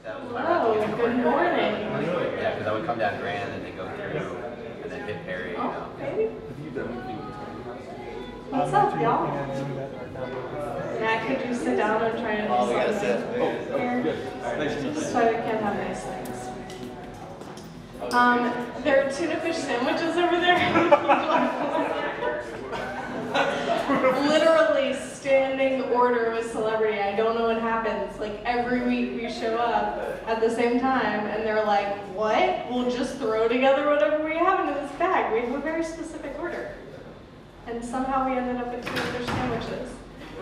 That was my Hello, route to good morning. Yeah, because I would come down Grand and then go through and then hit Perry, you know. Okay. What's up, y'all? Matt, could you sit down and try to do Oh, we gotta something sit. here? Just so I can have nice things. There are tuna fish sandwiches over there. Literally standing order with celebrity. I don't know what happens. Like every week we show up at the same time and they're like, what? We'll just throw together whatever we have into this bag. We have a very specific order. And somehow we ended up with tuna fish sandwiches.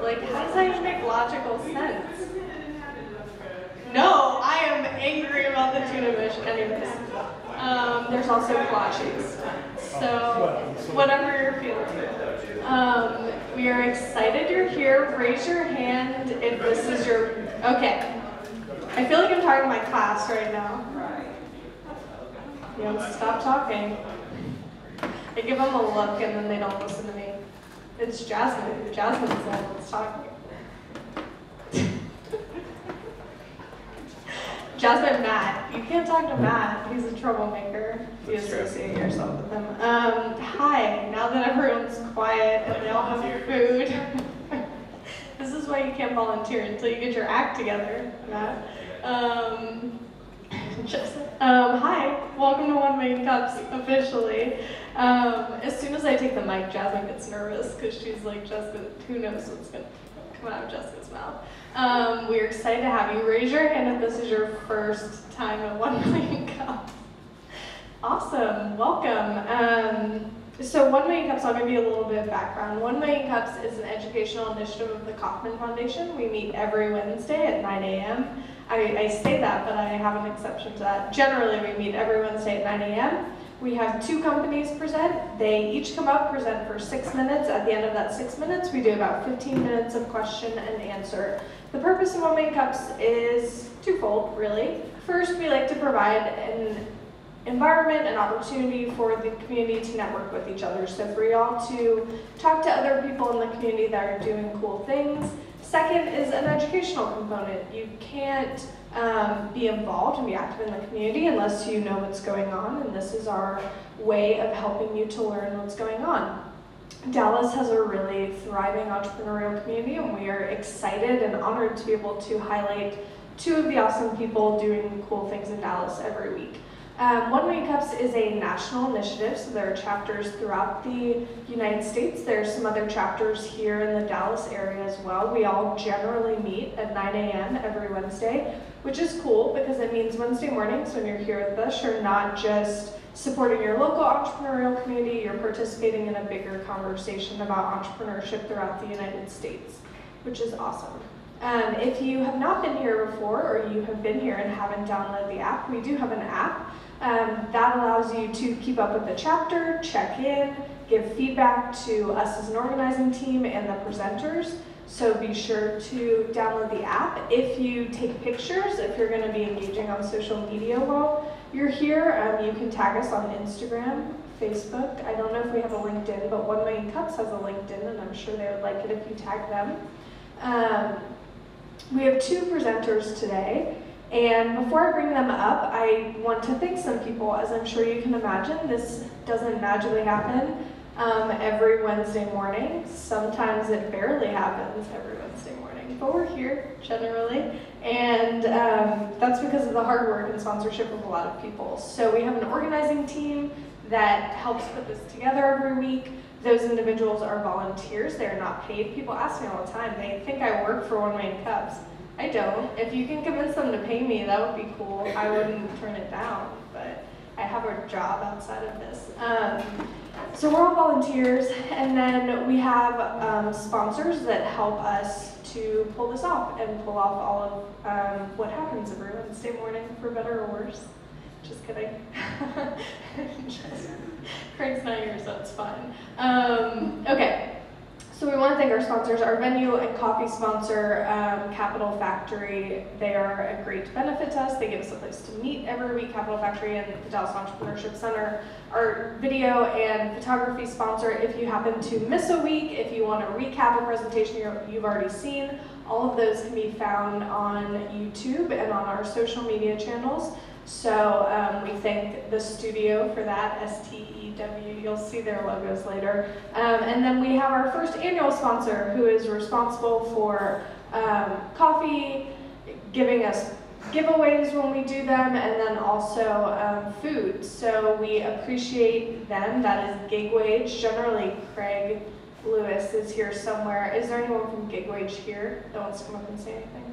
Like, how does that even make logical sense? No, I am angry about the tuna fish anyways. There's also kolaches. So, whatever you're feeling. We are excited you're here. Raise your hand if this is your, okay. I feel like I'm talking to my class right now. You know, stop talking. I give them a look and then they don't listen to me. It's Jasmine. Jasmine's the one that's talking. Jasmine, Matt. You can't talk to Matt. He's a troublemaker. You associate yourself with him. Hi. Now that everyone's quiet and they all have food. This is why you can't volunteer until you get your act together, Matt. Hi. Welcome to 1 Million Cups officially. As soon as I take the mic, Jasmine gets nervous because she's like, Jessica, who knows what's going to come out of Jessica's mouth. We're excited to have you. Raise your hand if this is your first time at 1 Million Cups. Awesome, welcome. So 1 Million Cups, I'll give you a little bit of background. 1 Million Cups is an educational initiative of the Kauffman Foundation. We meet every Wednesday at 9 a.m. I say that, but I have an exception to that. Generally, we meet every Wednesday at 9 a.m. We have 2 companies present. They each come up, present for 6 minutes. At the end of that 6 minutes, we do about 15 minutes of question and answer. The purpose of 1 Million Cups is twofold, really. First, we like to provide an environment and opportunity for the community to network with each other. So for y'all to talk to other people in the community that are doing cool things. Second is an educational component. You can't be involved and be active in the community unless you know what's going on, and this is our way of helping you to learn what's going on. Dallas has a really thriving entrepreneurial community, and we are excited and honored to be able to highlight 2 of the awesome people doing cool things in Dallas every week. 1 Million Cups is a national initiative, so there are chapters throughout the United States. There are some other chapters here in the Dallas area as well. We all generally meet at 9 a.m. every Wednesday, which is cool because it means Wednesday mornings when you're here with us, you're not just supporting your local entrepreneurial community, you're participating in a bigger conversation about entrepreneurship throughout the United States, which is awesome. If you have not been here before or you have been here and haven't downloaded the app, we do have an app. That allows you to keep up with the chapter, check in, give feedback to us as an organizing team and the presenters. So be sure to download the app. If you take pictures, if you're going to be engaging on social media while you're here, you can tag us on Instagram, Facebook. I don't know if we have a LinkedIn, but 1 Million Cups has a LinkedIn, and I'm sure they would like it if you tag them. We have 2 presenters today. And before I bring them up, I want to thank some people. As I'm sure you can imagine, this doesn't magically happen every Wednesday morning. Sometimes it barely happens every Wednesday morning, but we're here generally. And that's because of the hard work and sponsorship of a lot of people. So we have an organizing team that helps put this together every week. Those individuals are volunteers. They're not paid. People ask me all the time. They think I work for 1 Million Cups. I don't. If you can convince them to pay me, that would be cool. I wouldn't turn it down, but I have a job outside of this. So we're all volunteers, and then we have sponsors that help us to pull this off and pull off all of what happens every Wednesday morning, for better or worse. Just kidding. Craig's not here, so it's fine. Okay. So we want to thank our sponsors, our venue and coffee sponsor, Capital Factory. They are a great benefit to us. They give us a place to meet every week, Capital Factory and the Dallas Entrepreneurship Center. Our video and photography sponsor, if you happen to miss a week, if you want to recap a presentation you've already seen, All of those can be found on YouTube and on our social media channels. So we thank the studio for that, STEW. You'll see their logos later. And then we have our first annual sponsor who is responsible for coffee, giving us giveaways when we do them, and then also food. So we appreciate them. That is Gig Wage. Generally, Craig Lewis is here somewhere. Is there anyone from Gig Wage here that wants to come up and say anything?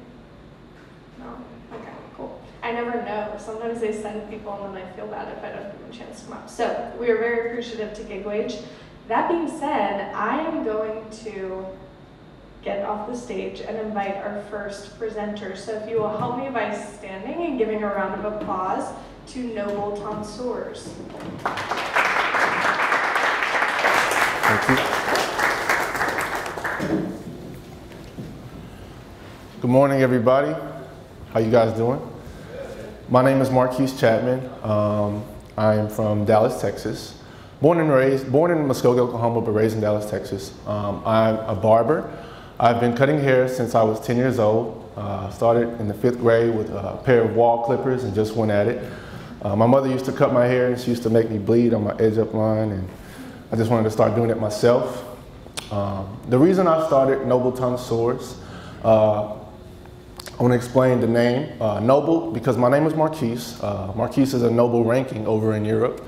No? Okay, cool. I never know. Sometimes they send people and then I feel bad if I don't give them a chance to come up. So we are very appreciative to Gig Wage. That being said, I am going to get off the stage and invite our first presenter. So if you will help me by standing and giving a round of applause to Noble Tonsors. Thank you. Good morning, everybody. How you guys doing? My name is Marquise Chapman. I am from Dallas, Texas. Born in Muskogee, Oklahoma, but raised in Dallas, Texas. I'm a barber. I've been cutting hair since I was 10 years old. Started in the 5th grade with a pair of wall clippers and just went at it. My mother used to cut my hair and she used to make me bleed on my edge-up line, and I just wanted to start doing it myself. The reason I started Noble Tonsors, I want to explain the name. Noble, because my name is Marquise. Marquise is a noble ranking over in Europe,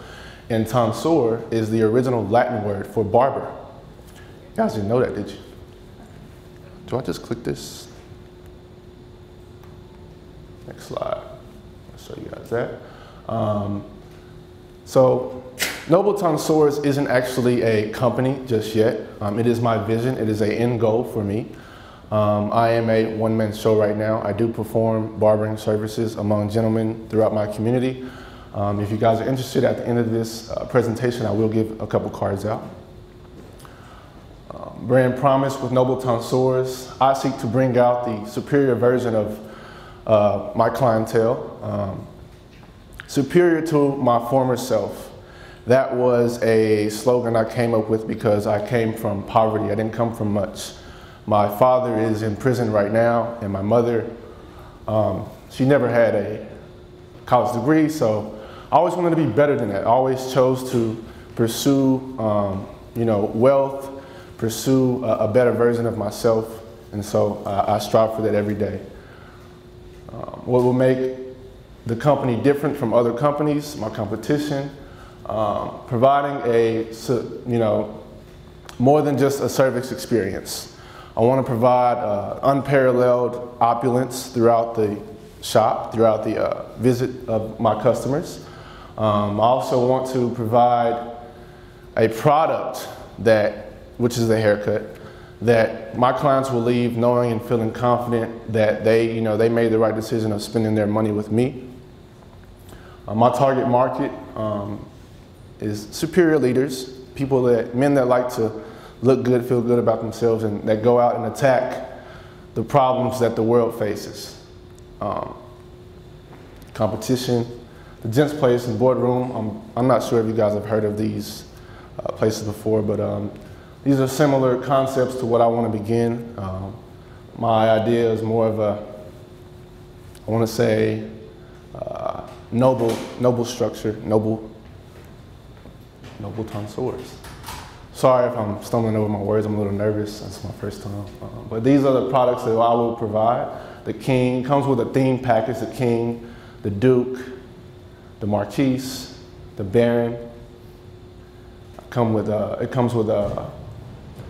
and tonsor is the original Latin word for barber. You guys didn't know that, did you? Do I just click this? Next slide. I'll show you guys that. So Noble Tonsors isn't actually a company just yet. It is my vision. It is an end goal for me. I am a one-man show right now. I do perform barbering services among gentlemen throughout my community. If you guys are interested, at the end of this presentation, I will give a couple cards out. Brand promise with Noble Tonsors. I seek to bring out the superior version of my clientele, superior to my former self. That was a slogan I came up with because I came from poverty. I didn't come from much. My father is in prison right now, and my mother, she never had a college degree, so I always wanted to be better than that. I always chose to pursue, wealth, pursue a better version of myself, and so I strive for that every day. What will make the company different from other companies, my competition, providing more than just a service experience. I want to provide unparalleled opulence throughout the shop, throughout the visit of my customers. I also want to provide a product which is a haircut, that my clients will leave knowing and feeling confident that they made the right decision of spending their money with me. My target market is superior leaders, men that like to look good, feel good about themselves, and that go out and attack the problems that the world faces. Competition, the Gents Place and Boardroom. I'm not sure if you guys have heard of these places before, but these are similar concepts to what I want to begin. My idea is more of I want to say, noble structure, noble Tonsors. Sorry if I'm stumbling over my words, I'm a little nervous, that's my first time. But these are the products that I will provide. The King comes with a theme package, the King, the Duke, the Marquise, the Baron. It comes with a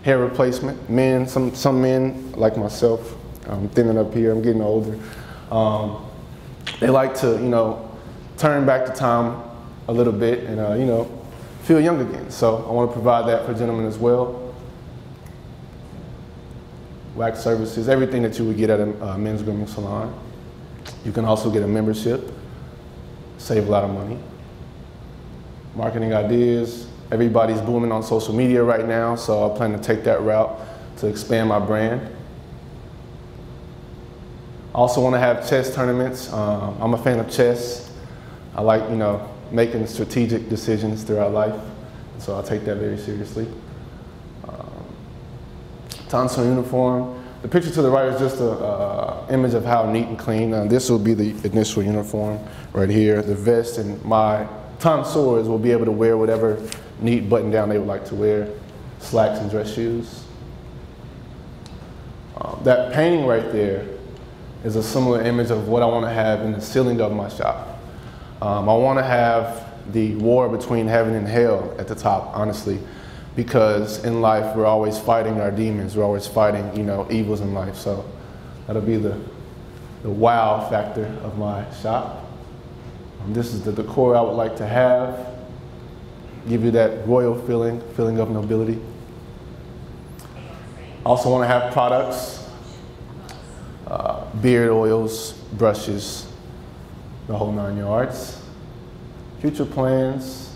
hair replacement. Men, some men like myself, I'm thinning up here, I'm getting older. They like to, turn back the time a little bit and, feel young again. So I want to provide that for gentlemen as well. Wax services, everything that you would get at a men's grooming salon. You can also get a membership, save a lot of money. Marketing ideas, everybody's booming on social media right now, so I plan to take that route to expand my brand. I also want to have chess tournaments. I'm a fan of chess. I like, making strategic decisions throughout life, so I take that very seriously. Tonsor uniform, the picture to the right is just a image of how neat and clean. This will be the initial uniform right here. The vest, and my tonsors will be able to wear whatever neat button down they would like to wear, slacks and dress shoes. That painting right there is a similar image of what I want to have in the ceiling of my shop. I want to have the war between heaven and hell at the top, honestly, because in life we're always fighting our demons. We're always fighting, evils in life. So that'll be the wow factor of my shop. This is the decor I would like to have. Give you that royal feeling of nobility. Also want to have products, beard oils, brushes, the whole 9 yards. Future plans,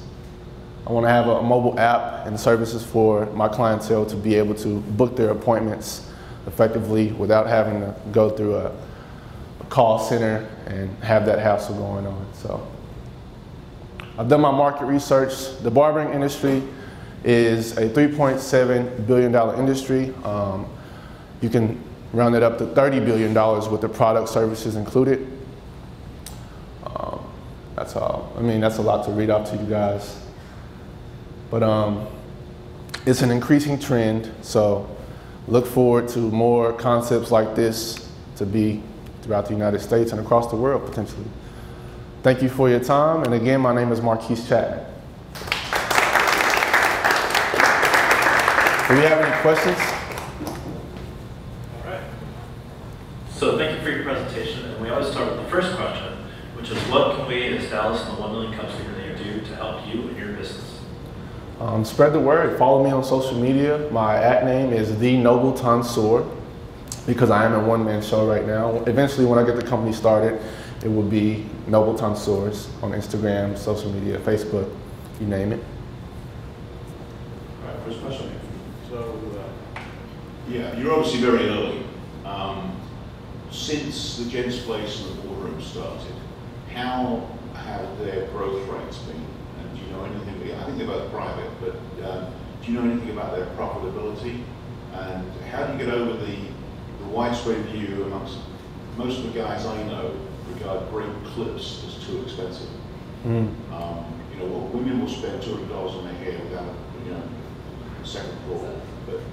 I want to have a mobile app and services for my clientele to be able to book their appointments effectively without having to go through a call center and have that hassle going on. So I've done my market research. The barbering industry is a $3.7 billion industry. You can round it up to $30 billion with the product services included. That's all. I mean, that's a lot to read off to you guys. But it's an increasing trend, so look forward to more concepts like this to be throughout the United States and across the world, potentially. Thank you for your time, and again, my name is Marquise Chapman. Do you have any questions? All right. So thank you for your presentation, and we always start with the first question, which is what can we as Dallas and the 1 Million Cups community do to help you and your business? Spread the word. Follow me on social media. My @name is The Noble Tonsor, because I am a one-man show right now. Eventually, when I get the company started, it will be Noble Tonsors on Instagram, social media, Facebook, you name it. All right, first question. So, yeah, you're obviously very early. Since the Gents Place and the Boardroom started, how have their growth rates been? And do you know anything? I think they're both private, but do you know anything about their profitability? And how do you get over the widespread view amongst most of the guys I know regard great clips as too expensive? Women will spend $200 on their hair without, a second thought,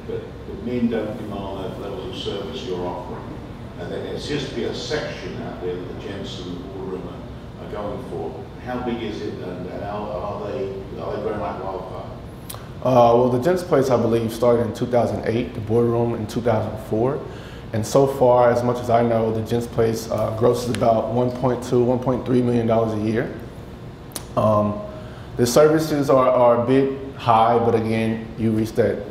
but men don't demand the levels of service you're offering. And then there seems to be a section out there that the Gents and the Boardroom are going for. How big is it, and are they growing like wildfire? Well, the Gents Place, I believe, started in 2008, the Boardroom in 2004. And so far, as much as I know, the Gents Place grosses about $1.2, $1.3 million a year. The services are a bit high, but again, you reach that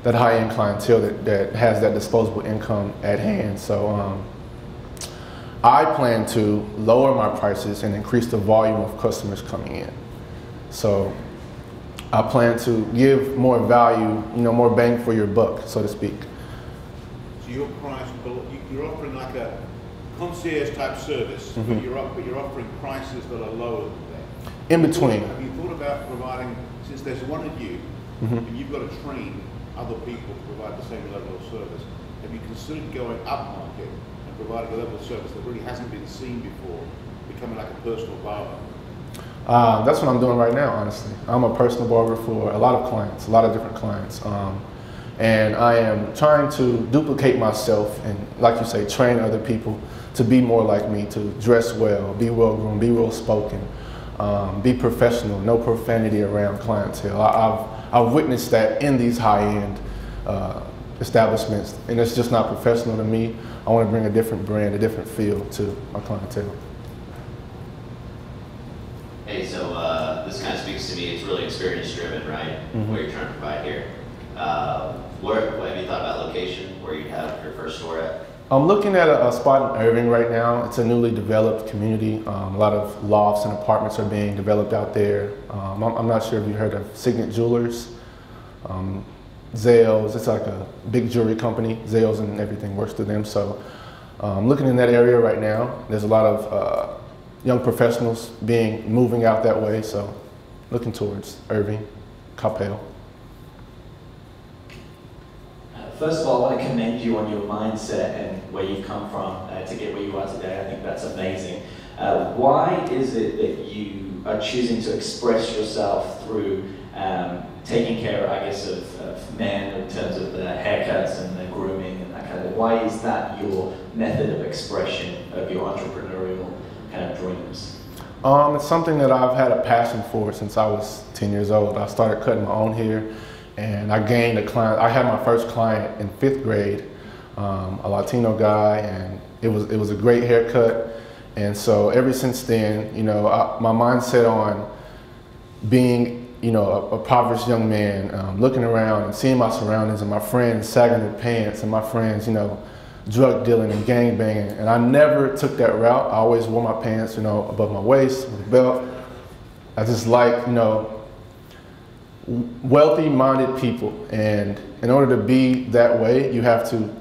high-end clientele that has that disposable income at hand. So I plan to lower my prices and increase the volume of customers coming in. So I plan to give more value, more bang for your buck, so to speak. So your price, you're offering like a concierge type service, but you're offering prices that are lower than that. In between. Have you thought about providing, since there's one of you, and you've got to train other people to provide the same level of service, have you considered going up market and providing a level of service that really hasn't been seen before, becoming like a personal barber? That's what I'm doing right now, honestly. I'm a personal barber for a lot of clients, a lot of different clients. And I am trying to duplicate myself and, like you say, train other people to be more like me, to dress well, be well-groomed, be well-spoken, be professional, no profanity around clientele. I've witnessed that in these high-end establishments, and it's just not professional to me. I want to bring a different brand, a different feel to my clientele. Hey, so this kind of speaks to me. It's really experience-driven, right? What you're trying to provide here. What have you thought about location, where you have your first store at? I'm looking at a spot in Irving right now. It's a newly developed community. A lot of lofts and apartments are being developed out there. I'm not sure if you heard of Signet Jewelers, Zales. It's like a big jewelry company. Zales and everything works through them. So I'm looking in that area right now. There's a lot of young professionals moving out that way. So looking towards Irving, Coppell. First of all, I want to commend you on your mindset and where you've come from to get where you are today. I think that's amazing. Why is it that you are choosing to express yourself through taking care, I guess, of men in terms of the haircuts and the grooming and that kind of thing? Why is that your method of expression of your entrepreneurial kind of dreams? It's something that I've had a passion for since I was 10 years old. I started cutting my own hair, and I gained a client. I had my first client in 5th grade, a Latino guy, and it was a great haircut. And so ever since then, you know, my mindset on being, you know, a impoverished young man, looking around and seeing my surroundings and my friends sagging their pants and my friends, you know, drug dealing and gang banging, and I never took that route. I always wore my pants, you know, above my waist with a belt. I just like, you know, wealthy-minded people, and in order to be that way, you have to, you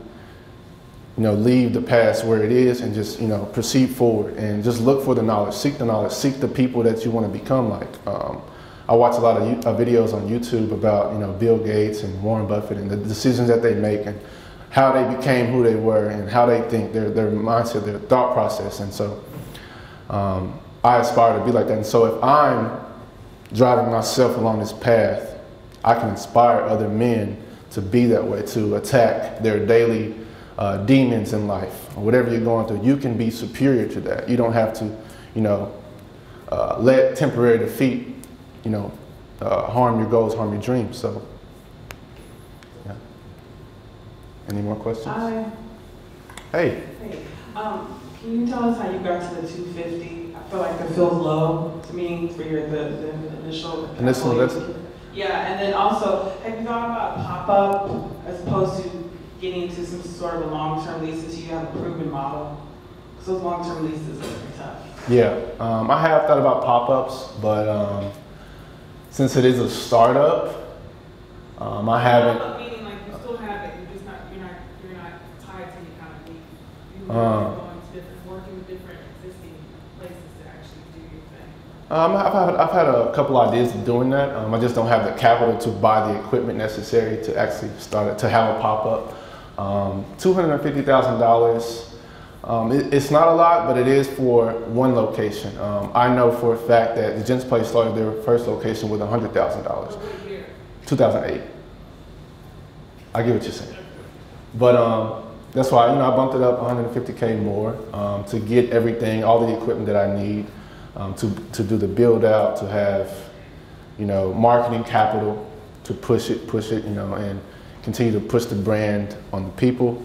know, leave the past where it is and just, you know, proceed forward and just look for the knowledge, seek the people that you want to become like. I watch a lot of videos on YouTube about, you know, Bill Gates and Warren Buffett and the decisions that they make and how they became who they were and how they think, their mindset, their thought process. And so I aspire to be like that. And so if I'm driving myself along this path, I can inspire other men to be that way, to attack their daily demons in life, or whatever you're going through. You can be superior to that. You don't have to, you know, let temporary defeat, you know, harm your goals, harm your dreams. So, yeah. Any more questions? Hi. Hey. Hey. Can you tell us how you got to the 250? I feel like that feels low to me for the initial. Initial investment? Yeah, and then also, have you thought about pop-up as opposed to getting into some sort of a long-term lease until you have a proven model? Because those long-term leases are tough. Yeah, I have thought about pop-ups, but since it is a startup, I haven't. Meaning like you still have it, you're not tied to any kind of lease. You're going to working with different existing places to actually do your thing. I've had a couple ideas of doing that. I just don't have the capital to buy the equipment necessary to actually start it, to have a pop-up. $250,000. It's not a lot, but it is for one location. I know for a fact that the Gents Place started their first location with $100,000. 2008. I get what you're saying. But that's why, you know, I bumped it up $150K more to get everything, all the equipment that I need to do the build out, to have, you know, marketing capital to push it, you know, and continue to push the brand on the people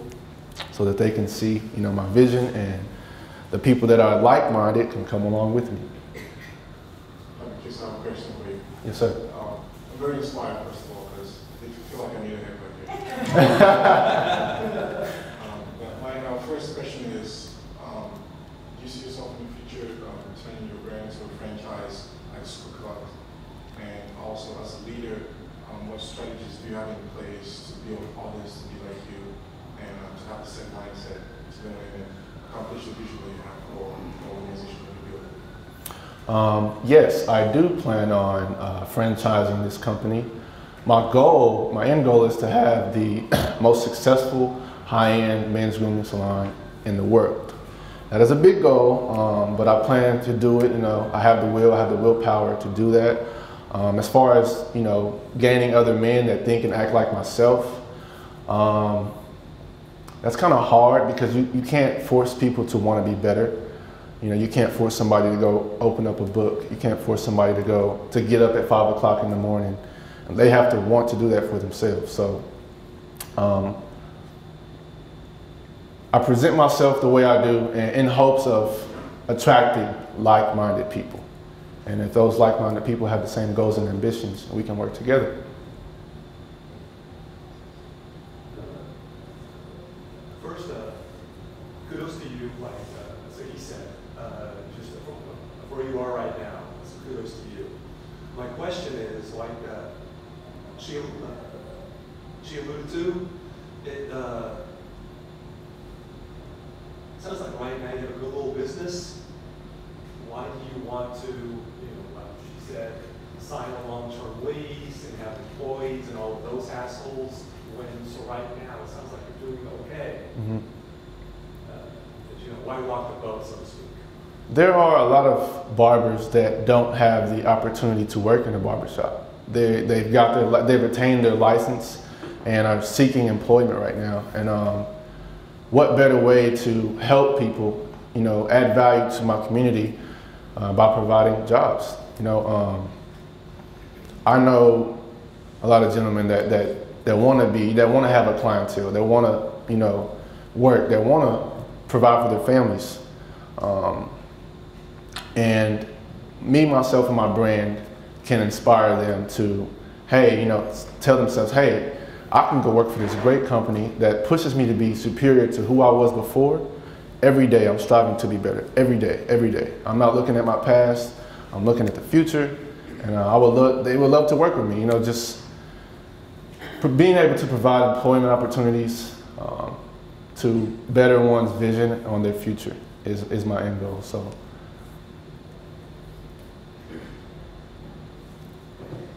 so that they can see, you know, my vision, and the people that are like-minded can come along with me. I just have a question for you. Yes, sir. I'm very inspired, first of all, because I feel like I need a haircut here. But my first question is, do you see yourself in the future turning your brand to a franchise like Super Club? And also, as a leader, what strategies do you have in place to build an audience to be like you, and to have the same mindset to go in and accomplish the vision that you have for the organization that you build? Yes, I do plan on franchising this company. My end goal is to have the most successful high-end men's grooming salon in the world. That is a big goal, but I plan to do it. You know, I have the will, I have the willpower to do that. As far as, you know, gaining other men that think and act like myself, that's kind of hard because you can't force people to want to be better. You know, you can't force somebody to go open up a book. You can't force somebody to get up at 5 o'clock in the morning. And they have to want to do that for themselves. So I present myself the way I do in hopes of attracting like-minded people. And if those like-minded people have the same goals and ambitions, we can work together. First, kudos to you, like Ziggy said, just where you are right now. So kudos to you. My question is, like she alluded to, it sounds like right now you have a good little business. Why do you want to, like she said, sign a long-term lease and have employees and all of those hassles? so right now it sounds like you're doing okay. Mm-hmm. You know, why rock the boat, so to speak? There are a lot of barbers that don't have the opportunity to work in a barbershop. They've retained their license and are seeking employment right now. And what better way to help people, you know, add value to my community by providing jobs. You know, I know a lot of gentlemen that want to have a clientele, that want to, you know, work, that want to provide for their families. And me, myself, and my brand can inspire them to, hey, you know, tell themselves, hey, I can go work for this great company that pushes me to be superior to who I was before. Every day I'm striving to be better, every day, every day. I'm not looking at my past, I'm looking at the future, and they would love to work with me, you know, just being able to provide employment opportunities to better one's vision on their future is my end goal. So.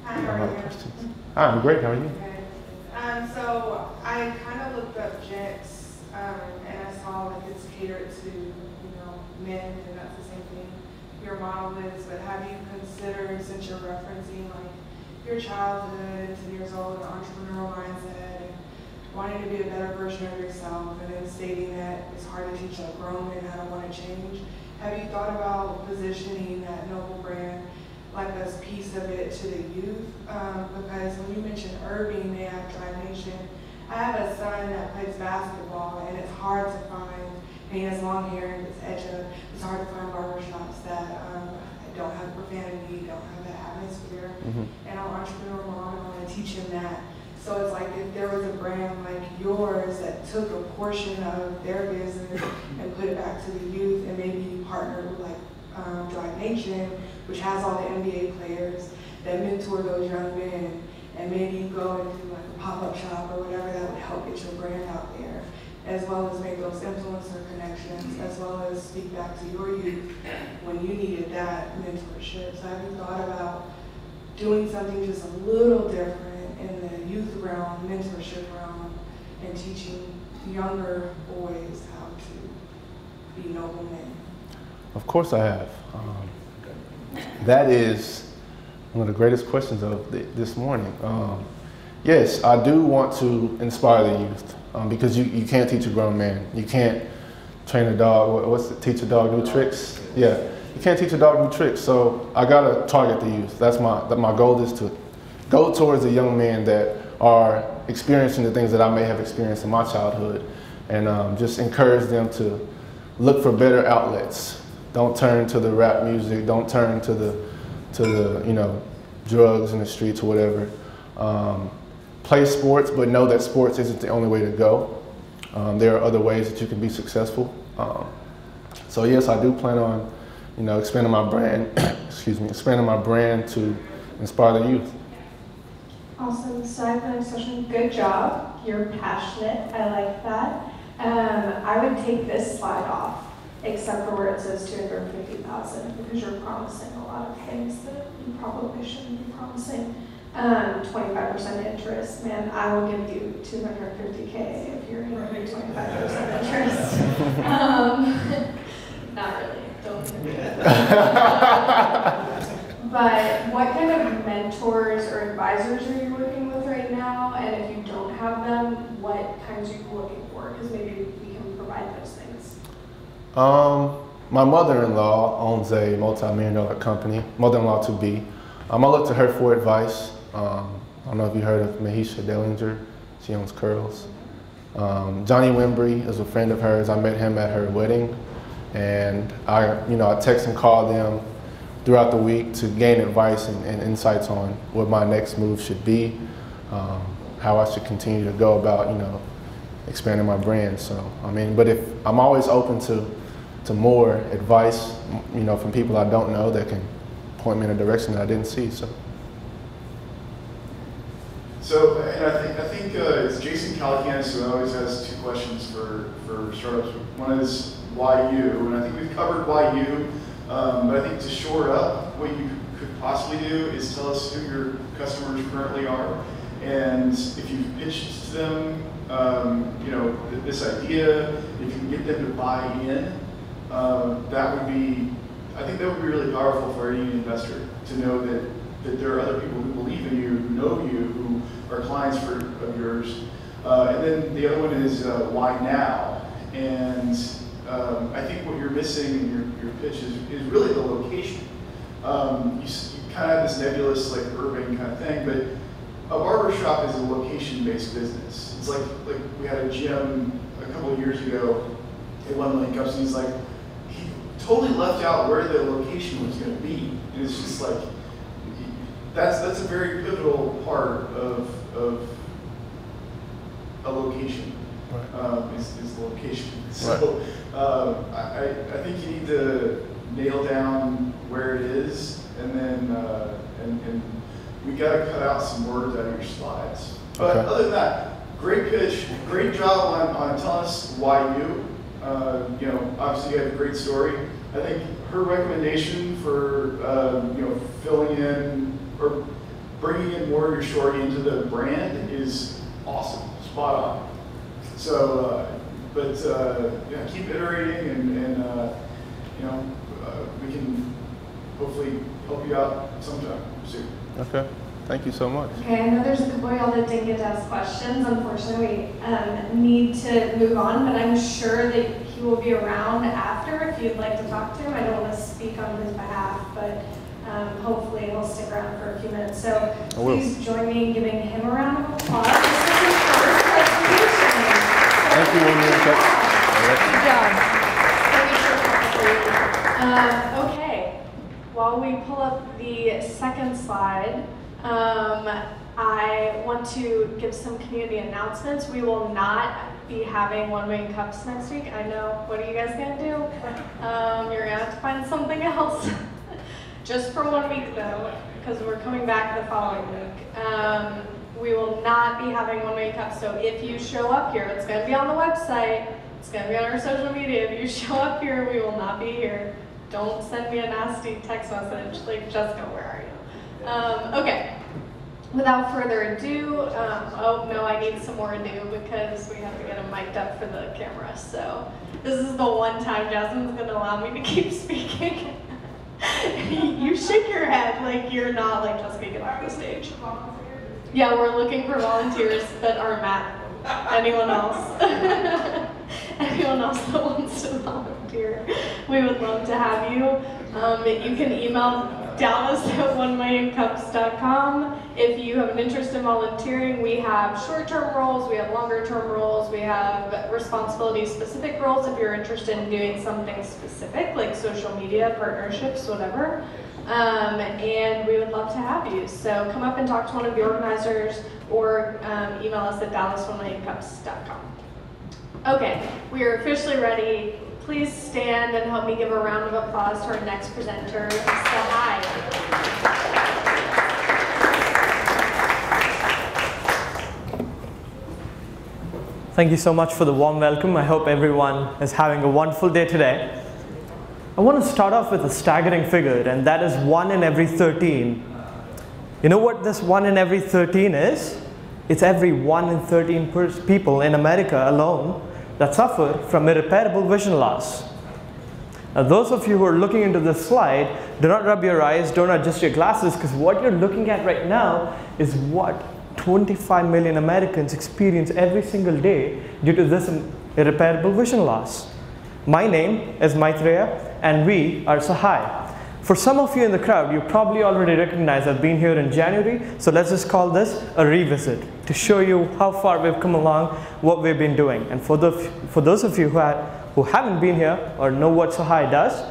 Hi, how are you? Hi, I'm great. How are you? Good. So I kind of looked up Jets, and I saw like it's catered to, you know, men, and that's the same thing your model is. But have you considered, since you're referencing like your childhood, 10 years old, an entrepreneurial mindset, and wanting to be a better version of yourself, and then stating that it's hard to teach a grown man how to want to change? Have you thought about positioning that Noble brand like a piece of it to the youth? Because when you mentioned Irving, they have Drive Nation. I have a son that plays basketball, and it's hard to find, and he has long hair and it's it's hard to find barbershops that don't have profanity, don't have that atmosphere. Mm-hmm. And I'm an entrepreneur mom, and I want to teach him that. So it's like if there was a brand like yours that took a portion of their business and put it back to the youth, and maybe you partnered with like Drive Nation, which has all the NBA players that mentor those young men, and maybe you go and do like a pop-up shop or whatever that would help get your brand out there, as well as make those influencer connections, as well as speak back to your youth when you needed that mentorship. So have you thought about doing something just a little different in the youth realm, mentorship realm, and teaching younger boys how to be noble men? Of course I have. That is one of the greatest questions of this morning. Yes, I do want to inspire the youth because you can't teach a grown man. You can't train a dog. Teach a dog new tricks? Yeah, you can't teach a dog new tricks. So I gotta target the youth. That's my goal is to go towards the young men that are experiencing the things that I may have experienced in my childhood, and just encourage them to look for better outlets. Don't turn to the rap music. Don't turn to the you know, drugs in the streets or whatever. Play sports, but know that sports isn't the only way to go. There are other ways that you can be successful. So yes, I do plan on, you know, expanding my brand. Expanding my brand to inspire the youth. Awesome. So I have the next question. Good job. You're passionate. I like that. I would take this slide off, except for where it says 250,000, because you're promising a lot of things that you probably shouldn't be promising. 25% interest. Man, I will give you $250K if you're going to do 25% interest. Not really. Don't give me that. But what kind of mentors or advisors are you working with right now? And if you don't have them, what kinds are you looking for? Because maybe we can provide those things. My mother-in-law owns a multi-million-dollar company, mother-in-law to be. I look to her for advice. I don't know if you heard of Mahisha Dellinger. She owns Curls. Johnny Wembry is a friend of hers. I met him at her wedding, and I text and call them throughout the week to gain advice and insights on what my next move should be, how I should continue to go about, expanding my brand. So, but if I'm always open to more advice, from people I don't know that can point me in a direction that I didn't see. So, and I think it's Jason Calacanis who always has two questions for startups. One is why you, and I think we've covered why you, but I think to shore up what you could possibly do is tell us who your customers currently are, And if you pitch to them, you know, this idea, if you can get them to buy in, that would be, I think that would be really powerful for any investor to know that there are other people who believe in you, who know you, who are clients of yours. And then the other one is why now? And I think what you're missing in your pitch is really the location. You kind of have this nebulous, like urban kind of thing, but a barbershop is a location-based business. It's like we had a gym a couple of years ago at 1 Million Cups, and he's like, he totally left out where the location was going to be. And it's just like, that's a very pivotal part of a location, is the location. So I think you need to nail down where it is, and then and we got to cut out some words out of your slides. But other than that, great pitch, great job on telling us why you. You know, obviously you have a great story. I think her recommendation for you know, filling in or bringing in more of your story into the brand is awesome, spot on. So, yeah, keep iterating, and you know, we can hopefully help you out sometime soon. Okay, thank you so much. Okay, I know there's a couple of y'all that didn't get to ask questions. Unfortunately, we need to move on, but I'm sure that he will be around after if you'd like to talk to him. I don't want to speak on his behalf, but hopefully he'll stick around for a few minutes. So please join me in giving him a round of applause. This is his first presentation. Thank you, William. Good job. Okay, while we pull up the second slide, I want to give some community announcements. We will not be having 1 Million Cups next week. I know, what are you guys gonna do? You're gonna have to find something else. Just for 1 week though, because we're coming back the following week. We will not be having 1 Million Cups, so if you show up here, it's gonna be on the website, it's gonna be on our social media. If you show up here, we will not be here. Don't send me a nasty text message like, Jessica, where are you? Okay, without further ado, oh no, I need some more ado because we have to get them mic'd up for the camera. So this is the one time Jasmine's gonna allow me to keep speaking. You shake your head like you're not like Jessica, get off the stage. Yeah, we're looking for volunteers that are Matt. Anyone else? Anyone else that wants to volunteer? We would love to have you. You can email Dallas at 1millioncups.com. If you have an interest in volunteering, we have short-term roles, we have longer-term roles, we have responsibility-specific roles if you're interested in doing something specific, like social media, partnerships, whatever. And we would love to have you. So come up and talk to one of the organizers, or email us at dallas1millioncups.com. Okay, we are officially ready. Please stand and help me give a round of applause to our next presenter, Sahai. Thank you so much for the warm welcome. I hope everyone is having a wonderful day today. I want to start off with a staggering figure, and that is 1 in every 13. You know what this 1 in every 13 is? It's every 1 in 13 people in America alone that suffer from irreparable vision loss. Now, those of you who are looking into this slide, do not rub your eyes, don't adjust your glasses, because what you're looking at right now is what 25 million Americans experience every single day due to this irreparable vision loss. My name is Maitreya, and we are Sahai. For some of you in the crowd, you probably already recognize I've been here in January, so let's just call this a revisit to show you how far we've come along, what we've been doing. And for those of you who haven't been here or know what Sahai does,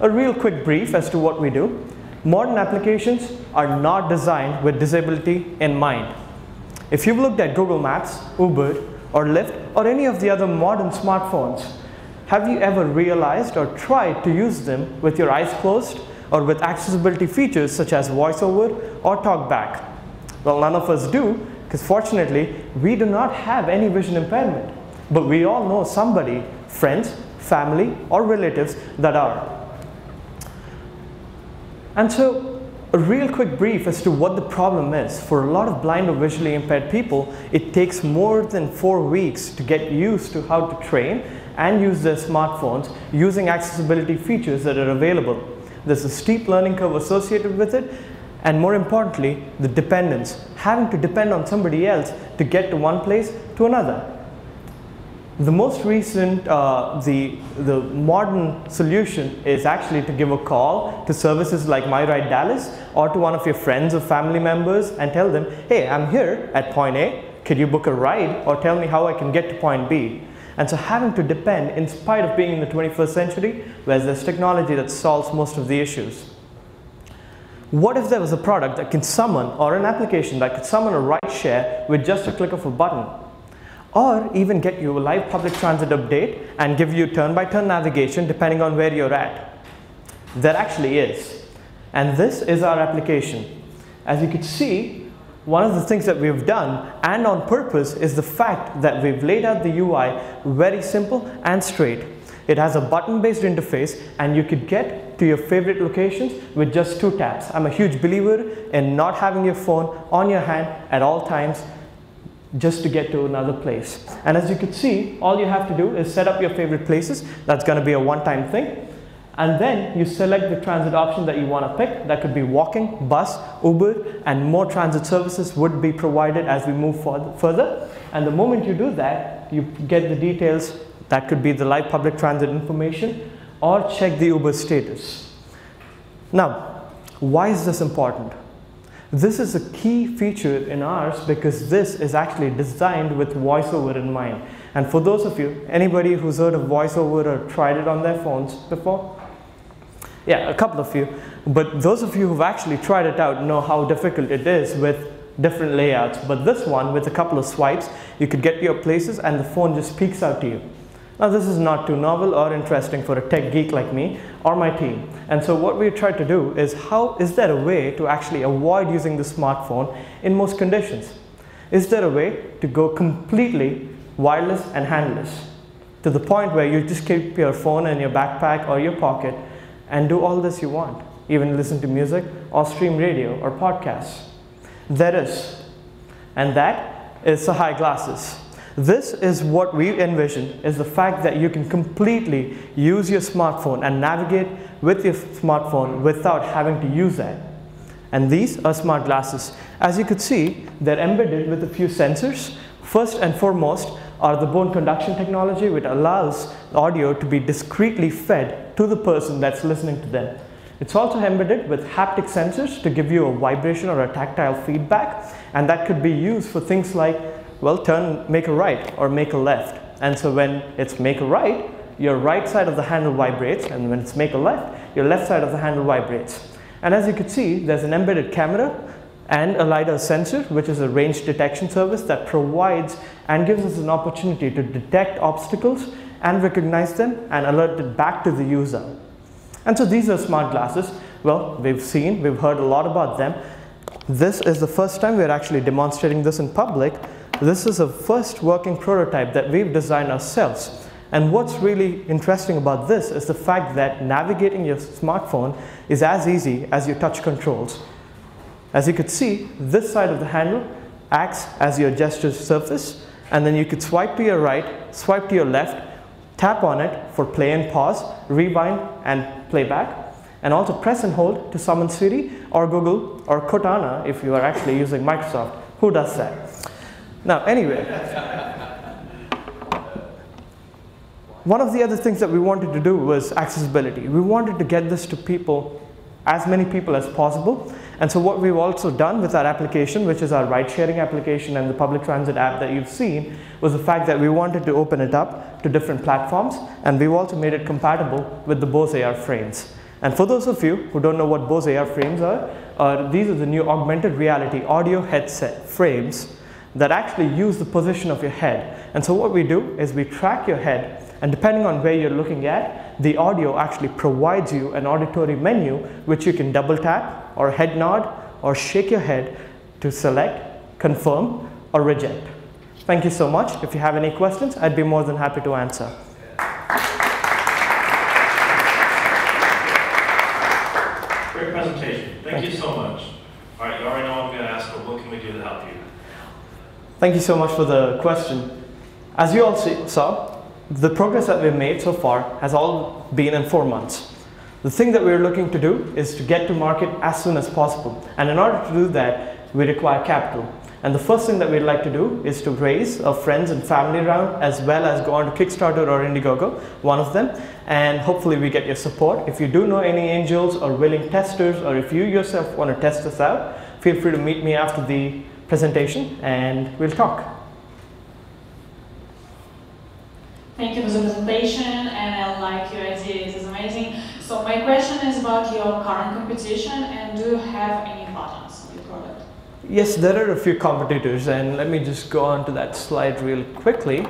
a real quick brief as to what we do. Modern applications are not designed with disability in mind. If you've looked at Google Maps, Uber, or Lyft, or any of the other modern smartphones, have you ever realized or tried to use them with your eyes closed or with accessibility features such as voiceover or talkback? Well, none of us do, because fortunately, we do not have any vision impairment. But we all know somebody, friends, family, or relatives that are. And so, a real quick brief as to what the problem is. For a lot of blind or visually impaired people, it takes more than 4 weeks to get used to how to train and use their smartphones using accessibility features that are available. There's a steep learning curve associated with it, and more importantly, the dependence, having to depend on somebody else to get to one place to another. The most recent, the modern solution is actually to give a call to services like MyRide Dallas or to one of your friends or family members and tell them, hey, I'm here at point A, could you book a ride or tell me how I can get to point B? And so having to depend in spite of being in the 21st century, where there's technology that solves most of the issues. What if there was a product that can summon, or an application that could summon a ride share with just a click of a button? Or even get you a live public transit update and give you turn-by-turn navigation depending on where you're at. There actually is. And this is our application. As you could see, one of the things that we've done, and on purpose, is the fact that we've laid out the UI very simple and straight. It has a button-based interface, and you could get to your favorite locations with just 2 taps. I'm a huge believer in not having your phone on your hand at all times just to get to another place. And as you can see, all you have to do is set up your favorite places. That's going to be a one-time thing. And then you select the transit option that you want to pick. That could be walking, bus, Uber, and more transit services would be provided as we move further. And the moment you do that, you get the details. That could be the live public transit information, or check the Uber status. Now, why is this important? This is a key feature in ours because this is actually designed with VoiceOver in mind. And for those of you, anybody who's heard of VoiceOver or tried it on their phones before? Yeah, a couple of you. But those of you who've actually tried it out know how difficult it is with different layouts. But this one, with a couple of swipes, you could get to your places and the phone just peeks out to you. Now, this is not too novel or interesting for a tech geek like me or my team. And so what we tried to do is, how is there a way to actually avoid using the smartphone in most conditions? Is there a way to go completely wireless and handless to the point where you just keep your phone in your backpack or your pocket and do all this you want, even listen to music or stream radio or podcasts? There is, and that is Sahai Glasses. This is what we envision, is the fact that you can completely use your smartphone and navigate with your smartphone without having to use that. And these are smart glasses. As you could see, they're embedded with a few sensors. First and foremost are the bone conduction technology, which allows audio to be discreetly fed to the person that's listening to them. It's also embedded with haptic sensors to give you a vibration or a tactile feedback, and that could be used for things like, well, make a right or make a left. And so when it's make a right, your right side of the handle vibrates, and when it's make a left, your left side of the handle vibrates. And as you can see, there's an embedded camera and a LiDAR sensor, which is a range detection service that provides and gives us an opportunity to detect obstacles and recognize them and alert it back to the user. And so these are smart glasses. Well, we've heard a lot about them. This is the first time we're actually demonstrating this in public. This is a first working prototype that we've designed ourselves. And what's really interesting about this is the fact that navigating your smartphone is as easy as your touch controls. As you could see, this side of the handle acts as your gesture surface, and then you could swipe to your right, swipe to your left, tap on it for play and pause, rewind and playback, and also press and hold to summon Siri or Google or Cortana if you are actually using Microsoft. Who does that? Now, anyway, one of the other things that we wanted to do was accessibility. We wanted to get this to people, as many people as possible. And so what we've also done with our application, which is our ride-sharing application and the public transit app that you've seen, was the fact that we wanted to open it up to different platforms, and we've also made it compatible with the Bose AR frames. And for those of you who don't know what Bose AR frames are, these are the new augmented reality audio headset frames that actually use the position of your head. And so what we do is we track your head, and depending on where you're looking at, the audio actually provides you an auditory menu which you can double tap or head nod or shake your head to select, confirm, or reject. Thank you so much. If you have any questions, I'd be more than happy to answer. Great presentation. Thank you so much. Thank you so much for the question. As you all saw, the progress that we've made so far has all been in 4 months. The thing that we're looking to do is to get to market as soon as possible. And in order to do that, we require capital. And the first thing that we'd like to do is to raise a friends and family round, as well as go on to Kickstarter or Indiegogo, one of them, and hopefully we get your support. If you do know any angels or willing testers, or if you yourself want to test this out, feel free to meet me after the presentation and we'll talk. Thank you for the presentation, and I like your idea, it is amazing. So my question is about your current competition, and do you have any patents on your product? Yes, there are a few competitors, and let me just go on to that slide real quickly.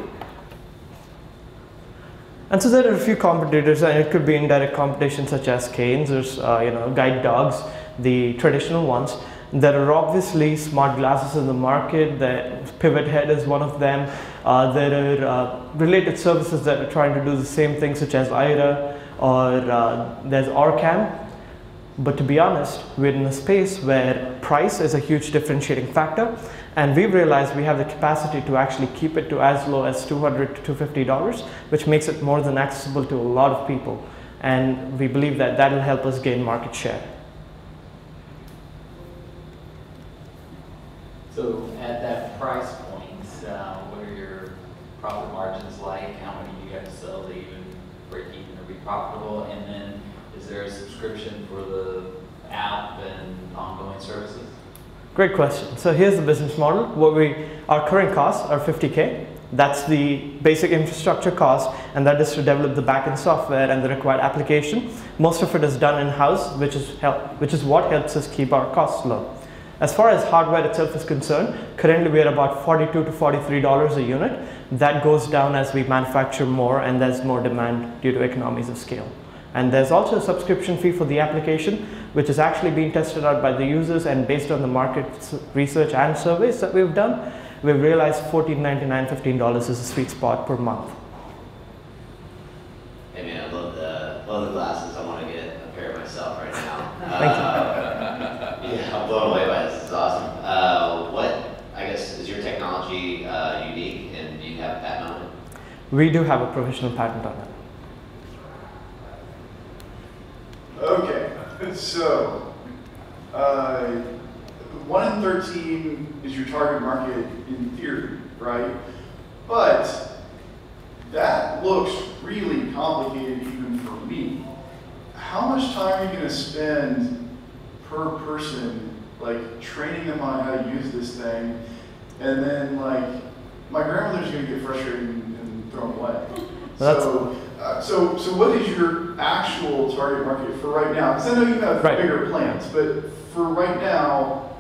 And so there are a few competitors, and it could be indirect competition such as canes or guide dogs, the traditional ones. There are obviously smart glasses in the market. That Pivot Head is one of them. There are related services that are trying to do the same thing, such as Aira, or there's Orcam. But to be honest, we're in a space where price is a huge differentiating factor, and we've realized we have the capacity to actually keep it to as low as $200 to $250, which makes it more than accessible to a lot of people. And we believe that that will help us gain market share. So at that price point, what are your profit margins like? How many do you have to sell to even break even or be profitable? And then is there a subscription for the app and ongoing services? Great question. So here's the business model. Our current costs are $50K. That's the basic infrastructure cost, and that is to develop the backend software and the required application. Most of it is done in-house, which is what helps us keep our costs low. As far as hardware itself is concerned, currently we are about $42 to $43 a unit. That goes down as we manufacture more and there's more demand due to economies of scale. And there's also a subscription fee for the application, which is actually being tested out by the users, and based on the market research and surveys that we've done, we've realized $14.99, $15 is a sweet spot per month. Hey man, I love the glasses. I want to get a pair myself right now. Thank you. Yeah, I'm blown away by this. This is awesome. Is your technology unique, and do you have a patent on it? We do have a provisional patent on it. Okay, so 1 in 13 is your target market in theory, right? But that looks really complicated even for me. How much time are you going to spend per person, like training them on how to use this thing, and then like my grandmother's going to get frustrated and throw them away. So what is your actual target market for right now? Because I know you have bigger plans, but for right now,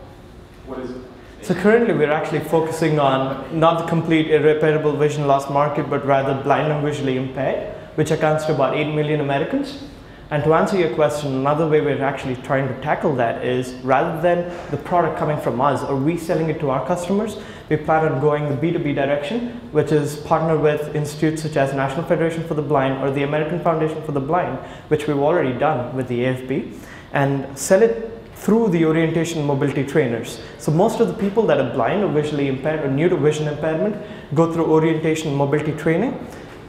what is it? So currently we're actually focusing on not the complete irreparable vision loss market, but rather blind and visually impaired, which accounts to about 8 million Americans. And to answer your question, another way we're actually trying to tackle that is, rather than the product coming from us or we selling it to our customers, we plan on going the B2B direction, which is partner with institutes such as National Federation for the Blind or the American Foundation for the Blind, which we've already done with the AFB, and sell it through the orientation mobility trainers. So most of the people that are blind or visually impaired or new to vision impairment go through orientation mobility training.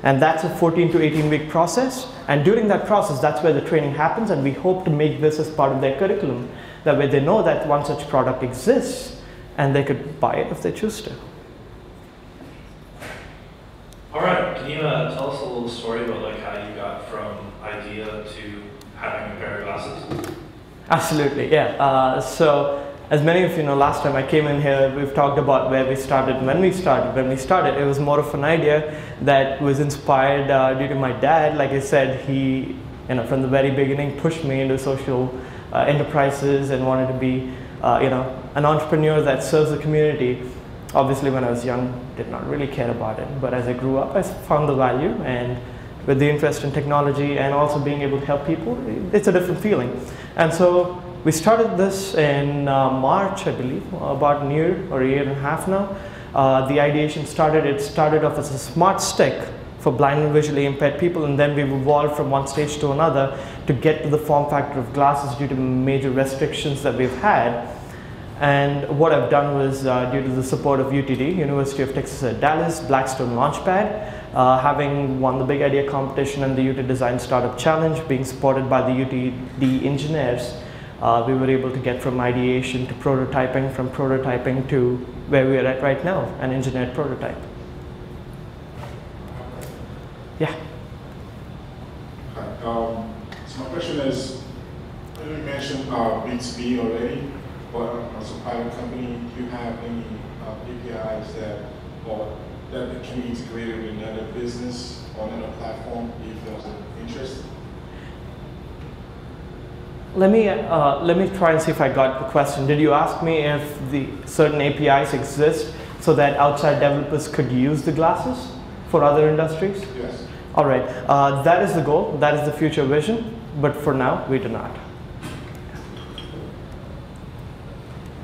And that's a 14 to 18 week process. And during that process, that's where the training happens, and we hope to make this as part of their curriculum. That way they know that one such product exists and they could buy it if they choose to. All right, can you tell us a little story about like how you got from idea to having a pair of glasses? Absolutely, yeah. So as many of you know, last time I came in here, we've talked about where we started. When we started, it was more of an idea that was inspired due to my dad. Like I said, he, from the very beginning, pushed me into social enterprises and wanted to be, an entrepreneur that serves the community. Obviously, when I was young, did not really care about it. But as I grew up, I found the value, and with the interest in technology and also being able to help people, it's a different feeling. And so we started this in March, I believe, about a year or a year and a half now. The ideation started off as a smart stick for blind and visually impaired people, and then we've evolved from one stage to another to get to the form factor of glasses due to major restrictions that we've had. And what I've done was, due to the support of UTD, University of Texas at Dallas, Blackstone Launchpad, having won the Big Idea competition and the UT Design Startup Challenge, being supported by the UTD engineers, we were able to get from ideation to prototyping, from prototyping to where we are at right now, an engineered prototype. Yeah. Hi. So my question is, you mentioned B2B already, but as a private company, do you have any APIs that can be integrated with another business or another platform if there's an interest? Let me try and see if I got the question. Did you ask me if the certain APIs exist so that outside developers could use the glasses for other industries? Yes. All right. That is the goal. That is the future vision. But for now, we do not.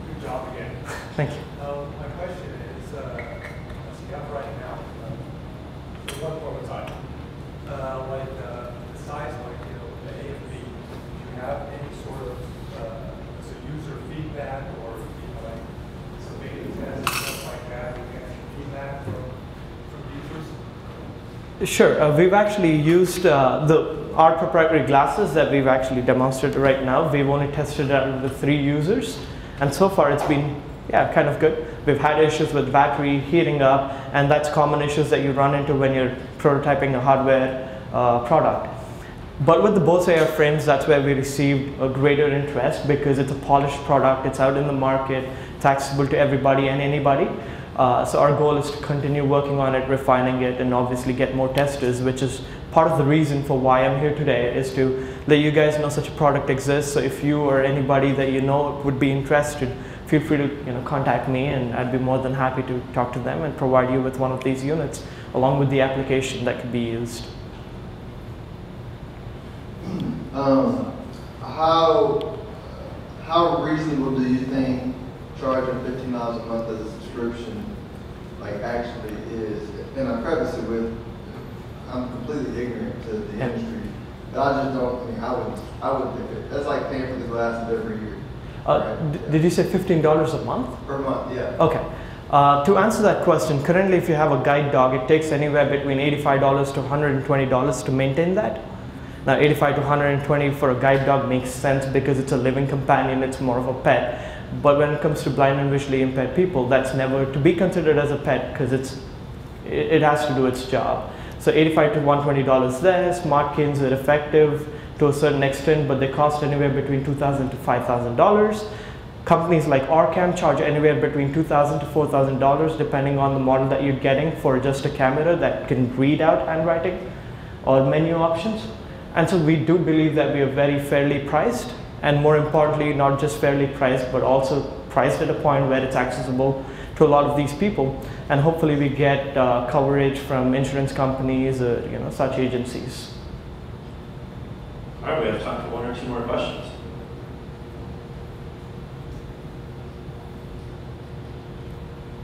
Good job again. Thank you. My question is, as you have right now, one prototype, like the size, like the AFB, do you have any sort of user feedback or like some beta tests, stuff like that? You get feedback from users? Sure. We've actually used our proprietary glasses that we've actually demonstrated right now. We've only tested it out with 3 users, and so far it's been kind of good. We've had issues with battery heating up, and that's common issues that you run into when you're prototyping a hardware product. But with the Bose AR frames, that's where we received a greater interest because it's a polished product, it's out in the market, it's accessible to everybody and anybody. So our goal is to continue working on it, refining it, and obviously get more testers, which is part of the reason for why I'm here today, is to let you guys know such a product exists. So if you or anybody that you know would be interested, feel free to contact me, and I'd be more than happy to talk to them and provide you with one of these units along with the application that could be used. How reasonable do you think charging $15 a month as a subscription actually is? And I preface it with, I'm completely ignorant to the industry, but I just don't. I wouldn't think it. That's like paying for the glasses every year. Right? Did you say $15 a month? Per month, yeah. Okay. To answer that question, currently if you have a guide dog, it takes anywhere between $85 to $120 to maintain that. Now, $85 to $120 for a guide dog makes sense because it's a living companion, it's more of a pet. But when it comes to blind and visually impaired people, that's never to be considered as a pet because it has to do its job. So $85 to $120 there. SmartCanes are effective to a certain extent, but they cost anywhere between $2,000 to $5,000. Companies like Orcam charge anywhere between $2,000 to $4,000 depending on the model that you're getting for just a camera that can read out handwriting or menu options. And so we do believe that we are very fairly priced, and more importantly, not just fairly priced, but also priced at a point where it's accessible to a lot of these people. And hopefully we get coverage from insurance companies or such agencies. All right, we have time for 1 or 2 more questions.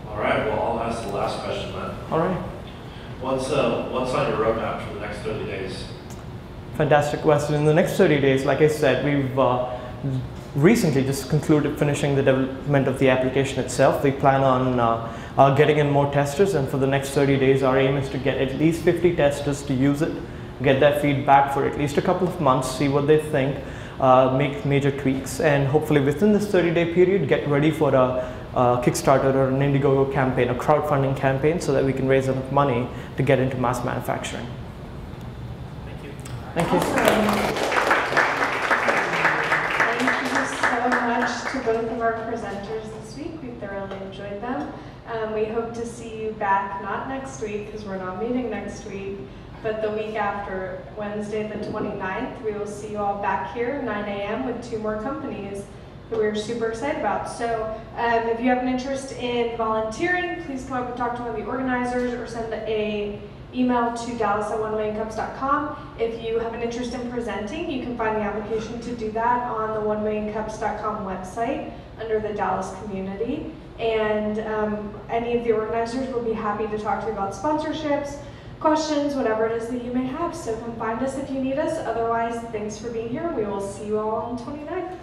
All right, well, I'll ask the last question then. All right. What's on your roadmap for the next 30 days? Fantastic question. In the next 30 days, like I said, we've recently just concluded finishing the development of the application itself. We plan on getting in more testers, and for the next 30 days, our aim is to get at least 50 testers to use it, get their feedback for at least a couple of months, see what they think, make major tweaks, and hopefully within this 30-day period, get ready for a Kickstarter or an Indiegogo campaign, a crowdfunding campaign, so that we can raise enough money to get into mass manufacturing. Thank you. Awesome. Thank you so much to both of our presenters this week. We thoroughly enjoyed them. We hope to see you back, not next week, because we're not meeting next week, but the week after, Wednesday the 29th. We will see you all back here, 9 a.m. with 2 more companies that we're super excited about. So if you have an interest in volunteering, please come up and talk to one of the organizers or send an email to dallas@onemillioncups.com. If you have an interest in presenting, you can find the application to do that on the onemillioncups.com website under the Dallas community. And any of the organizers will be happy to talk to you about sponsorships, questions, whatever it is that you may have. So come find us if you need us. Otherwise, thanks for being here. We will see you all on the 29th.